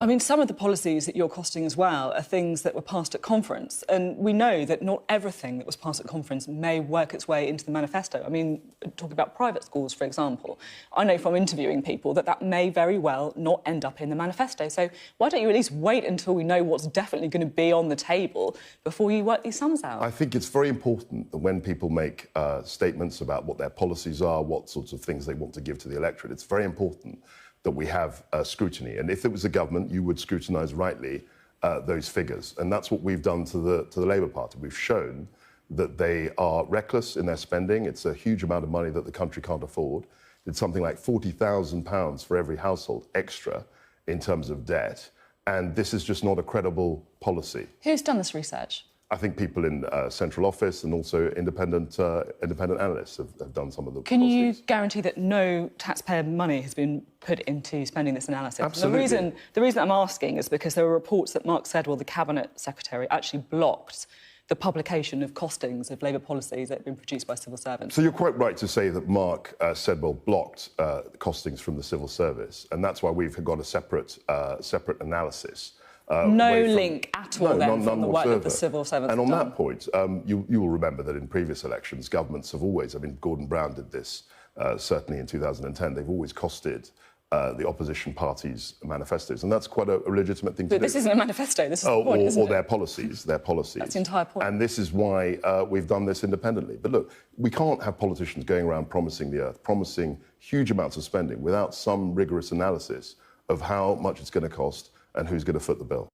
I mean, some of the policies that you're costing as well are things that were passed at conference, and we know that not everything that was passed at conference may work its way into the manifesto. I mean, talking about private schools, for example, I know from interviewing people that that may very well not end up in the manifesto. So why don't you at least wait until we know what's definitely going to be on the table before you work these sums out? I think it's very important that when people make statements about what their policies are, what sorts of things they want to give to the electorate, it's very important that we have scrutiny. And if it was the government, you would scrutinise rightly those figures. And that's what we've done to the Labour Party. We've shown that they are reckless in their spending. It's a huge amount of money that the country can't afford. It's something like £40,000 for every household extra in terms of debt. And this is just not a credible policy. Who's done this research? I think people in central office and also independent analysts have done some of the Can policies. you guarantee that no taxpayer money has been put into spending this analysis? Absolutely. The reason I'm asking is because there were reports that Mark Sedwill, the Cabinet Secretary, actually blocked the publication of costings of Labour policies that had been produced by civil servants. So you're quite right to say that Mark Sedwill blocked costings from the civil service, and that's why we've got a separate analysis. No link at all, then, from the work whatsoever. that the civil servants And on have done. that point, you will remember that in previous elections, governments have always, I mean, Gordon Brown did this, certainly in 2010, they've always costed the opposition parties' manifestos, and that's quite a legitimate thing to do. But this isn't a manifesto, this is the point, isn't it? Or their policies. That's the entire point. And this is why we've done this independently. But look, we can't have politicians going around promising the earth, promising huge amounts of spending without some rigorous analysis of how much it's going to cost and who's going to foot the bill.